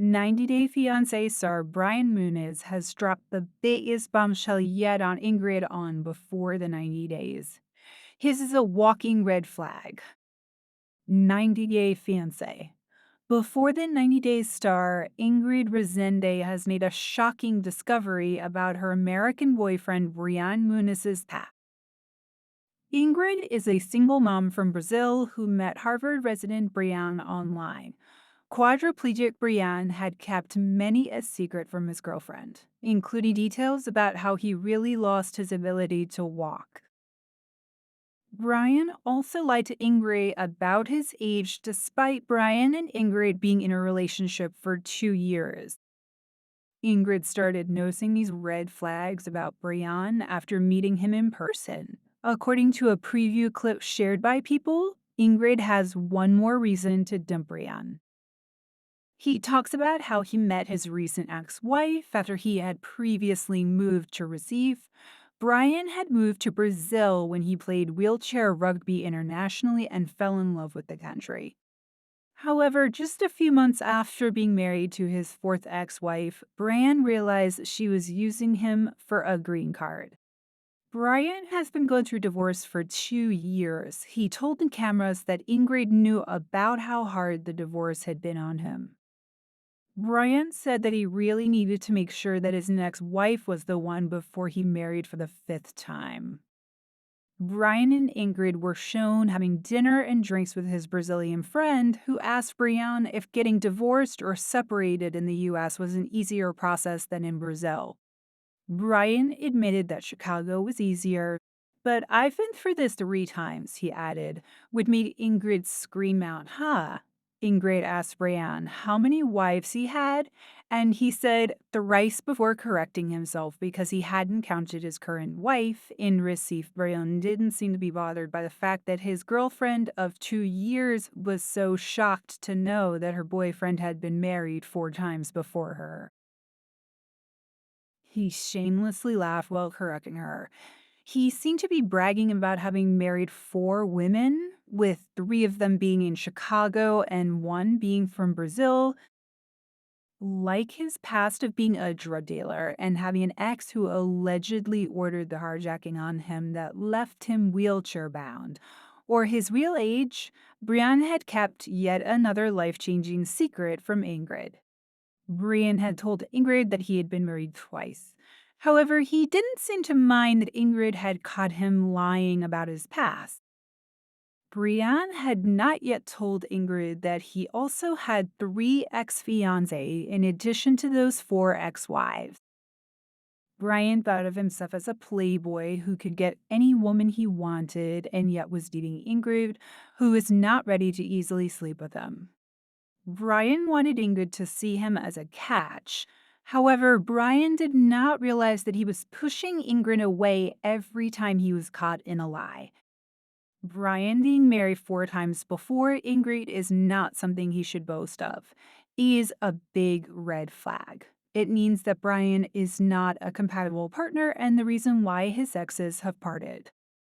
90 Day Fiance star Brian Muniz has dropped the biggest bombshell yet on Ingrid on Before the 90 Days. His is a walking red flag. 90 Day Fiance. Before the 90 Days star, Ingrid Resende has made a shocking discovery about her American boyfriend Brian Muniz's past. Ingrid is a single mom from Brazil who met Harvard resident Brian online. Quadriplegic Brian had kept many a secret from his girlfriend, including details about how he really lost his ability to walk. Brian also lied to Ingrid about his age despite Brian and Ingrid being in a relationship for 2 years. Ingrid started noticing these red flags about Brian after meeting him in person. According to a preview clip shared by People, Ingrid has one more reason to dump Brian. He talks about how he met his recent ex-wife after he had previously moved to Recife. Brian had moved to Brazil when he played wheelchair rugby internationally and fell in love with the country. However, just a few months after being married to his fourth ex-wife, Brian realized she was using him for a green card. Brian has been going through divorce for 2 years. He told the cameras that Ingrid knew about how hard the divorce had been on him. Brian said that he really needed to make sure that his next wife was the one before he married for the fifth time. Brian and Ingrid were shown having dinner and drinks with his Brazilian friend, who asked Brian if getting divorced or separated in the US was an easier process than in Brazil. Brian admitted that Chicago was easier, but I've been through this 3 times, he added, which made Ingrid scream out, "Ha!" Ingrid asked Brian how many wives he had, and he said thrice before correcting himself because he hadn't counted his current wife. In Recife, Brian didn't seem to be bothered by the fact that his girlfriend of 2 years was so shocked to know that her boyfriend had been married 4 times before her. He shamelessly laughed while correcting her. He seemed to be bragging about having married 4 women, with 3 of them being in Chicago and 1 being from Brazil. Like his past of being a drug dealer and having an ex who allegedly ordered the carjacking on him that left him wheelchair bound, or his real age, Brian had kept yet another life-changing secret from Ingrid. Brian had told Ingrid that he had been married twice. However, he didn't seem to mind that Ingrid had caught him lying about his past. Brian had not yet told Ingrid that he also had 3 ex-fiancées in addition to those 4 ex-wives. Brian thought of himself as a playboy who could get any woman he wanted and yet was dating Ingrid, who was not ready to easily sleep with him. Brian wanted Ingrid to see him as a catch. However, Brian did not realize that he was pushing Ingrid away every time he was caught in a lie. Brian being married 4 times before Ingrid is not something he should boast of. It is a big red flag. It means that Brian is not a compatible partner and the reason why his exes have parted.